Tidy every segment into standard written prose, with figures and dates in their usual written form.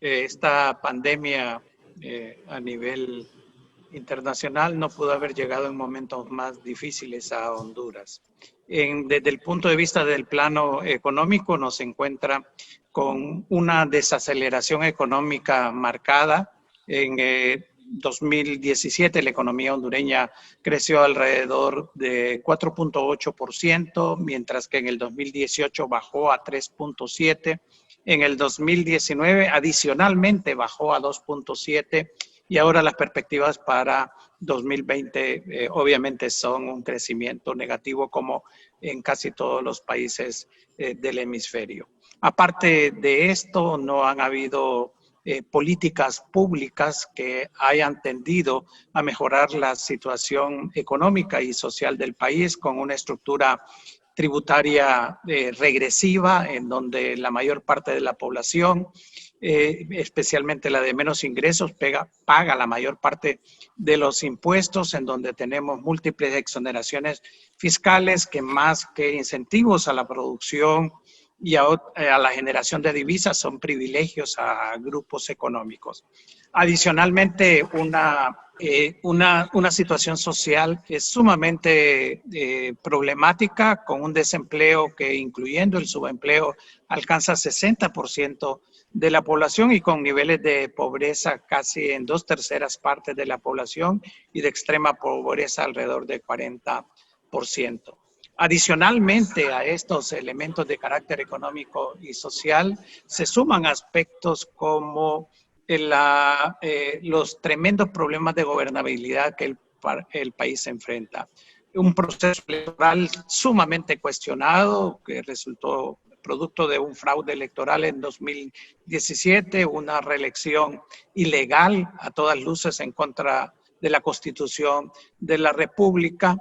esta pandemia a nivel internacional no pudo haber llegado en momentos más difíciles a Honduras. Desde el punto de vista del plano económico, nos encuentra con una desaceleración económica marcada. En 2017 la economía hondureña creció alrededor de 4.8%, mientras que en el 2018 bajó a 3.7%. En el 2019 adicionalmente bajó a 2.7%. Y ahora las perspectivas para 2020 obviamente son un crecimiento negativo como en casi todos los países del hemisferio. Aparte de esto, no han habido políticas públicas que hayan tendido a mejorar la situación económica y social del país con una estructura tributaria regresiva en donde la mayor parte de la población especialmente la de menos ingresos, paga la mayor parte de los impuestos, en donde tenemos múltiples exoneraciones fiscales que más que incentivos a la producción y a la generación de divisas son privilegios a grupos económicos. Adicionalmente, una situación social que es sumamente problemática, con un desempleo que, incluyendo el subempleo, alcanza 60% de la población y con niveles de pobreza casi en 2/3 partes de la población y de extrema pobreza alrededor del 40%. Adicionalmente a estos elementos de carácter económico y social, se suman aspectos como los tremendos problemas de gobernabilidad que el país enfrenta. Un proceso electoral sumamente cuestionado que resultó producto de un fraude electoral en 2017, una reelección ilegal a todas luces en contra de la Constitución de la República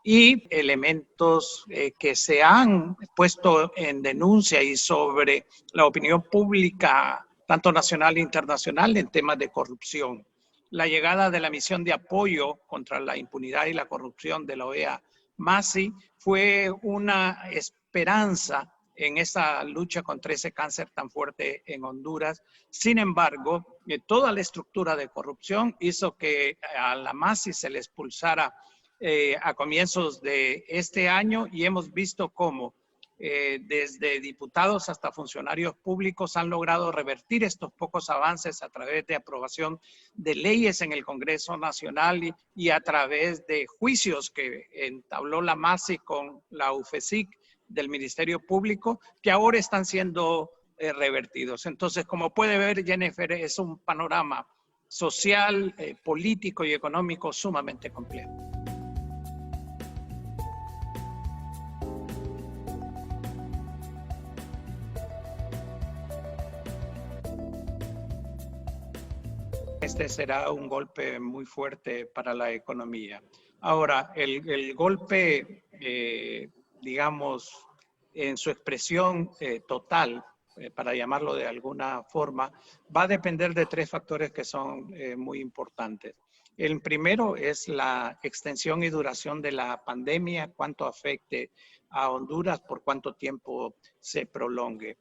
y elementos que se han puesto en denuncia y sobre la opinión pública, tanto nacional e internacional, en temas de corrupción. La llegada de la misión de apoyo contra la impunidad y la corrupción de la OEA MASI fue una esperanza en esa lucha contra ese cáncer tan fuerte en Honduras. Sin embargo, toda la estructura de corrupción hizo que a la MASI se le expulsara a comienzos de este año y hemos visto cómo desde diputados hasta funcionarios públicos han logrado revertir estos pocos avances a través de aprobación de leyes en el Congreso Nacional y a través de juicios que entabló la MASI con la UFESIC del Ministerio Público, que ahora están siendo revertidos. Entonces, como puede ver, Jennifer, es un panorama social, político y económico sumamente complejo. Este será un golpe muy fuerte para la economía. Ahora, el golpe, digamos, en su expresión total, para llamarlo de alguna forma, va a depender de tres factores que son muy importantes. El primero es la extensión y duración de la pandemia, cuánto afecte a Honduras, por cuánto tiempo se prolongue.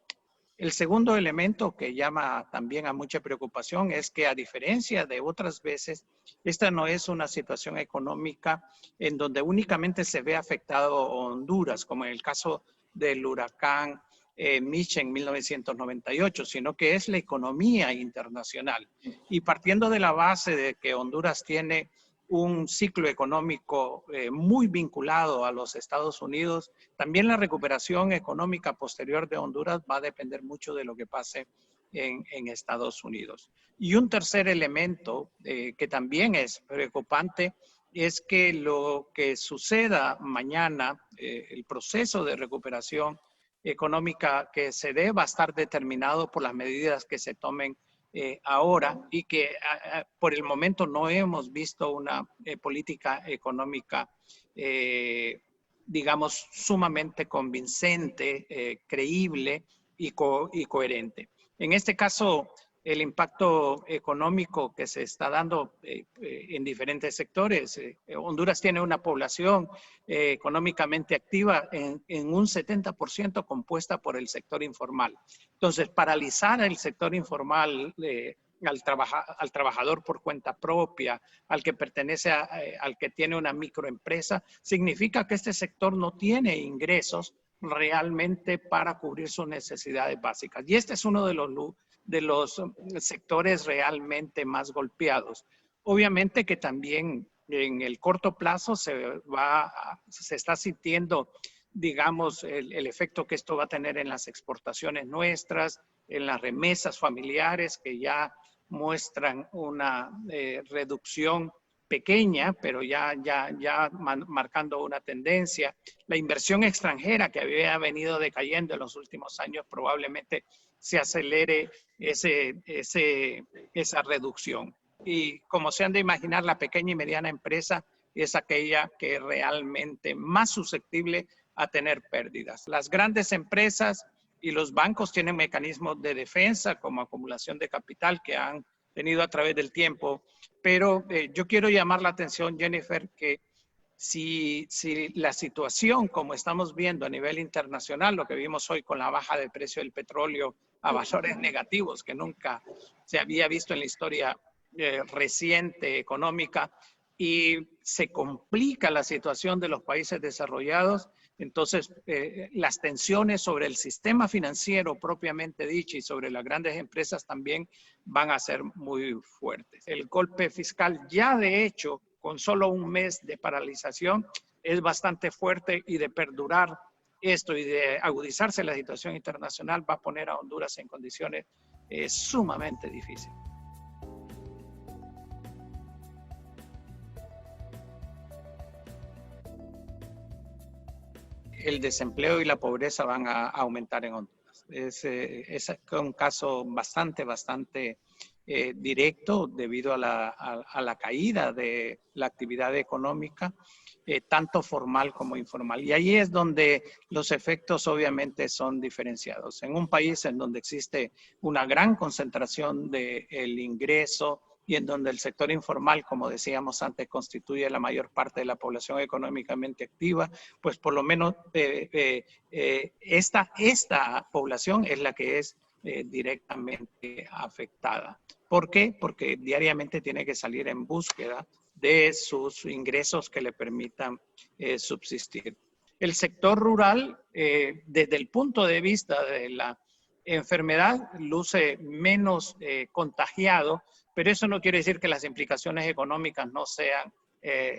El segundo elemento que llama también a mucha preocupación es que, a diferencia de otras veces, esta no es una situación económica en donde únicamente se ve afectado Honduras, como en el caso del huracán Mitch en 1998, sino que es la economía internacional. Y partiendo de la base de que Honduras tiene un ciclo económico muy vinculado a los Estados Unidos, también la recuperación económica posterior de Honduras va a depender mucho de lo que pase en Estados Unidos. Y un tercer elemento que también es preocupante es que lo que suceda mañana, el proceso de recuperación económica que se dé va a estar determinado por las medidas que se tomen ahora y que por el momento no hemos visto una política económica, digamos, sumamente convincente, creíble y coherente. En este caso, el impacto económico que se está dando en diferentes sectores. Honduras tiene una población económicamente activa en un 70% compuesta por el sector informal. Entonces, paralizar el sector informal al trabajador por cuenta propia, al que pertenece al que tiene una microempresa, significa que este sector no tiene ingresos realmente para cubrir sus necesidades básicas. Y este es uno de los sectores realmente más golpeados. Obviamente que también en el corto plazo se está sintiendo, digamos, el efecto que esto va a tener en las exportaciones nuestras, en las remesas familiares que ya muestran una reducción pequeña, pero ya marcando una tendencia. La inversión extranjera que había venido decayendo en los últimos años probablemente se acelere esa reducción. Y como se han de imaginar, la pequeña y mediana empresa es aquella que es realmente más susceptible a tener pérdidas. Las grandes empresas y los bancos tienen mecanismos de defensa como acumulación de capital que han tenido a través del tiempo, pero yo quiero llamar la atención, Jennifer, que si la situación como estamos viendo a nivel internacional, lo que vimos hoy con la baja del precio del petróleo a valores negativos que nunca se había visto en la historia reciente económica, y se complica la situación de los países desarrollados, entonces las tensiones sobre el sistema financiero propiamente dicho y sobre las grandes empresas también van a ser muy fuertes. El golpe fiscal ya de hecho, con solo un mes de paralización, es bastante fuerte, y de perdurar esto y de agudizarse la situación internacional va a poner a Honduras en condiciones sumamente difíciles. El desempleo y la pobreza van a aumentar en Honduras. Es un caso bastante directo debido a la caída de la actividad económica, tanto formal como informal. Y ahí es donde los efectos obviamente son diferenciados. En un país en donde existe una gran concentración del ingreso y en donde el sector informal, como decíamos antes, constituye la mayor parte de la población económicamente activa, pues por lo menos esta población es la que es directamente afectada. ¿Por qué? Porque diariamente tiene que salir en búsqueda de sus ingresos que le permitan subsistir. El sector rural, desde el punto de vista de la enfermedad, luce menos contagiado, pero eso no quiere decir que las implicaciones económicas no sean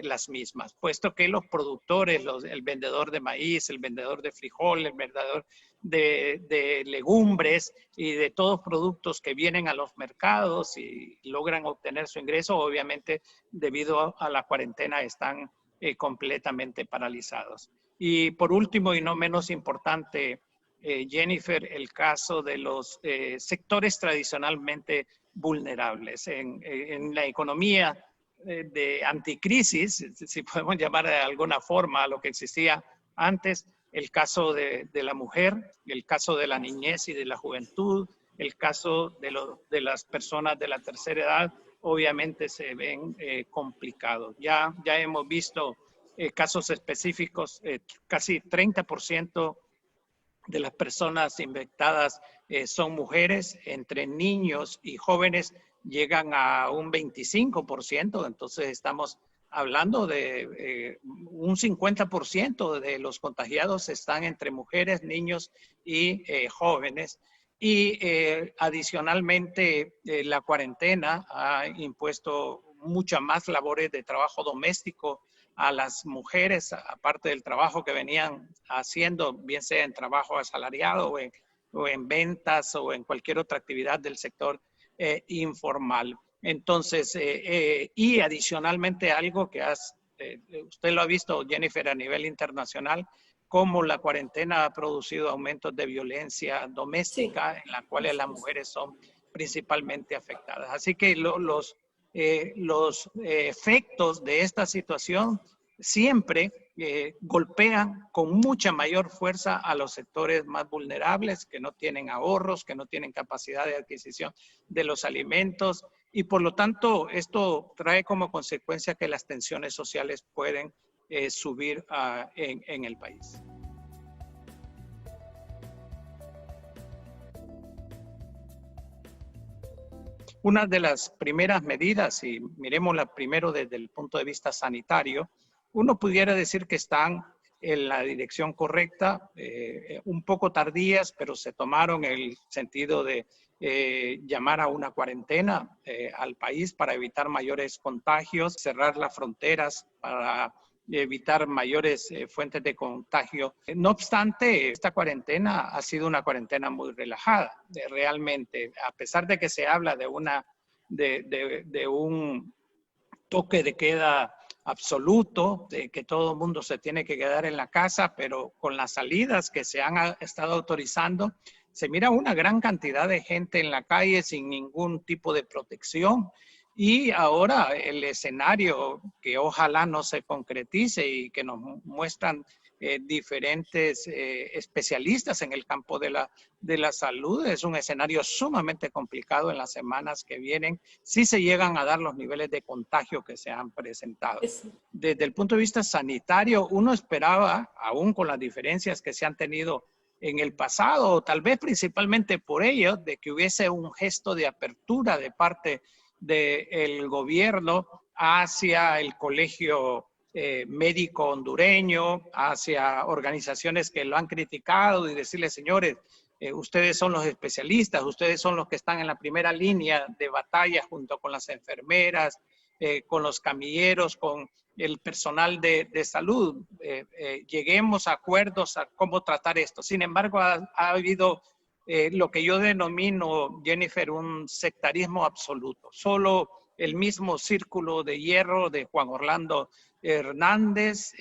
las mismas, puesto que los productores, el vendedor de maíz, el vendedor de frijol, el vendedor de legumbres y de todos productos que vienen a los mercados y logran obtener su ingreso, obviamente debido a la cuarentena están completamente paralizados. Y por último y no menos importante, Jennifer, el caso de los sectores tradicionalmente vulnerables. En la economía de anticrisis, si podemos llamar de alguna forma a lo que existía antes, el caso de la mujer, el caso de la niñez y de la juventud, el caso de las personas de la tercera edad, obviamente se ven complicados. Ya hemos visto casos específicos, casi 30% de las personas infectadas son mujeres, entre niños y jóvenes llegan a un 25%, entonces estamos hablando de un 50% de los contagiados están entre mujeres, niños y jóvenes. Y adicionalmente la cuarentena ha impuesto muchas más labores de trabajo doméstico a las mujeres, aparte del trabajo que venían haciendo, bien sea en trabajo asalariado o en ventas o en cualquier otra actividad del sector informal. Entonces, y adicionalmente algo que usted lo ha visto, Jennifer, a nivel internacional, cómo la cuarentena ha producido aumentos de violencia doméstica, sí, en las cuales las mujeres son principalmente afectadas. Así que los efectos de esta situación siempre golpean con mucha mayor fuerza a los sectores más vulnerables que no tienen ahorros, que no tienen capacidad de adquisición de los alimentos y por lo tanto esto trae como consecuencia que las tensiones sociales pueden subir en el país. Una de las primeras medidas, y miremosla primero desde el punto de vista sanitario, uno pudiera decir que están en la dirección correcta, un poco tardías, pero se tomaron el sentido de llamar a una cuarentena al país para evitar mayores contagios, cerrar las fronteras para evitar mayores fuentes de contagio. No obstante, esta cuarentena ha sido una cuarentena muy relajada, realmente, a pesar de que se habla de un toque de queda absoluto, de que todo el mundo se tiene que quedar en la casa, pero con las salidas que se han estado autorizando, se mira una gran cantidad de gente en la calle sin ningún tipo de protección. Y ahora el escenario que ojalá no se concretice y que nos muestran diferentes especialistas en el campo de la salud es un escenario sumamente complicado en las semanas que vienen si se llegan a dar los niveles de contagio que se han presentado. Desde el punto de vista sanitario, uno esperaba, aún con las diferencias que se han tenido en el pasado, tal vez principalmente por ello, de que hubiese un gesto de apertura de parte del gobierno hacia el colegio médico hondureño, hacia organizaciones que lo han criticado y decirles, señores, ustedes son los especialistas, ustedes son los que están en la primera línea de batalla junto con las enfermeras, con los camilleros, con el personal de salud. Lleguemos a acuerdos a cómo tratar esto. Sin embargo, ha habido lo que yo denomino, Jennifer, un sectarismo absoluto. Solo el mismo círculo de hierro de Juan Orlando Hernández,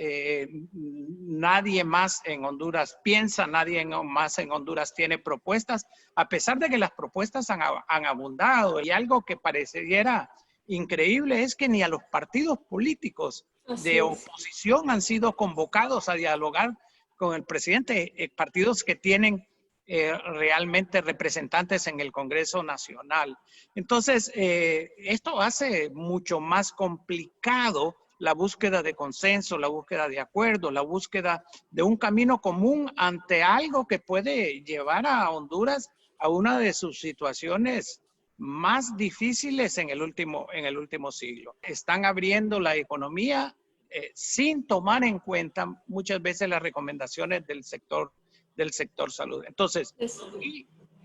nadie más en Honduras piensa, nadie más en Honduras tiene propuestas, a pesar de que las propuestas han abundado. Y algo que pareciera increíble es que ni a los partidos políticos de oposición han sido convocados a dialogar con el presidente, partidos que tienen realmente representantes en el Congreso Nacional. Entonces, esto hace mucho más complicado la búsqueda de consenso, la búsqueda de acuerdo, la búsqueda de un camino común ante algo que puede llevar a Honduras a una de sus situaciones más difíciles en el último siglo. Están abriendo la economía sin tomar en cuenta muchas veces las recomendaciones del sector salud. Entonces,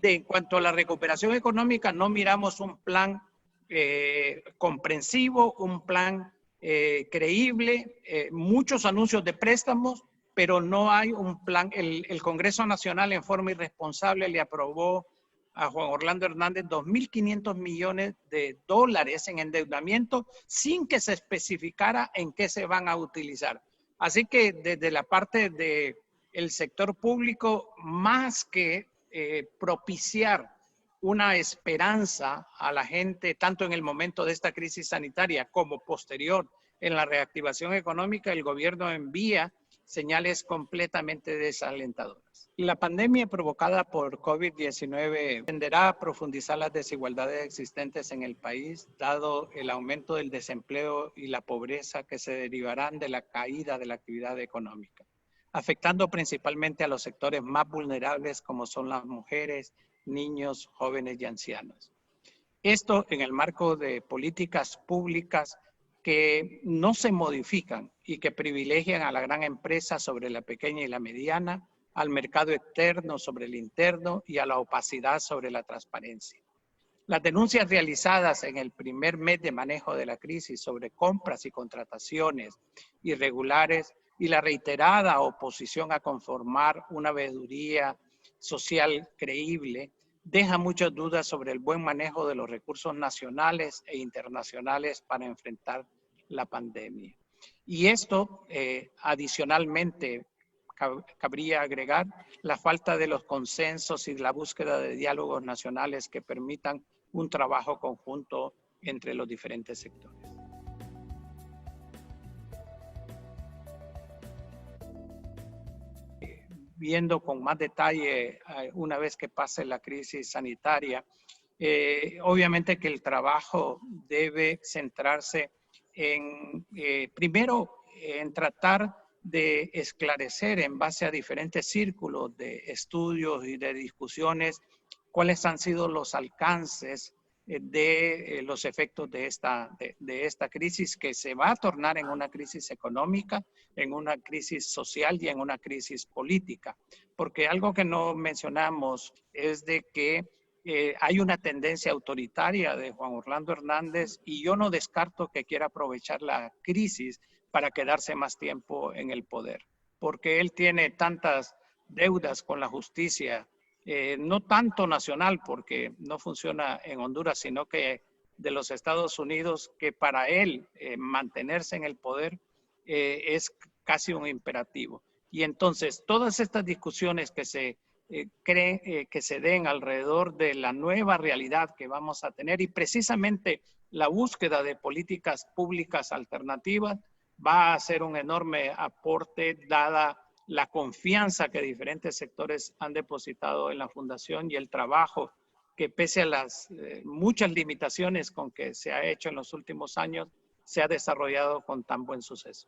en cuanto a la recuperación económica, no miramos un plan comprensivo, un plan creíble, muchos anuncios de préstamos, pero no hay un plan. El Congreso Nacional en forma irresponsable le aprobó a Juan Orlando Hernández 2.500 millones de dólares en endeudamiento sin que se especificara en qué se van a utilizar. Así que desde la parte del sector público, más que propiciar una esperanza a la gente, tanto en el momento de esta crisis sanitaria como posterior en la reactivación económica, el gobierno envía señales completamente desalentadoras. La pandemia provocada por COVID-19 tenderá a profundizar las desigualdades existentes en el país, dado el aumento del desempleo y la pobreza que se derivarán de la caída de la actividad económica, afectando principalmente a los sectores más vulnerables como son las mujeres, niños, jóvenes y ancianos. Esto en el marco de políticas públicas que no se modifican y que privilegian a la gran empresa sobre la pequeña y la mediana, al mercado externo sobre el interno y a la opacidad sobre la transparencia. Las denuncias realizadas en el primer mes de manejo de la crisis sobre compras y contrataciones irregulares y la reiterada oposición a conformar una veeduría social creíble deja muchas dudas sobre el buen manejo de los recursos nacionales e internacionales para enfrentar la pandemia. Y esto, adicionalmente, cabría agregar la falta de los consensos y la búsqueda de diálogos nacionales que permitan un trabajo conjunto entre los diferentes sectores. viendo con más detalle una vez que pase la crisis sanitaria. Obviamente que el trabajo debe centrarse en, primero, en tratar de esclarecer en base a diferentes círculos de estudios y de discusiones cuáles han sido los alcances de los efectos de esta crisis, que se va a tornar en una crisis económica, en una crisis social y en una crisis política. Porque algo que no mencionamos es de que hay una tendencia autoritaria de Juan Orlando Hernández y yo no descarto que quiera aprovechar la crisis para quedarse más tiempo en el poder, porque él tiene tantas deudas con la justicia, no tanto nacional, porque no funciona en Honduras, sino que de los Estados Unidos, que para él mantenerse en el poder es casi un imperativo. Y entonces todas estas discusiones que se cree que se den alrededor de la nueva realidad que vamos a tener y precisamente la búsqueda de políticas públicas alternativas va a ser un enorme aporte dada la confianza que diferentes sectores han depositado en la fundación y el trabajo que pese a las muchas limitaciones con que se ha hecho en los últimos años, se ha desarrollado con tan buen suceso.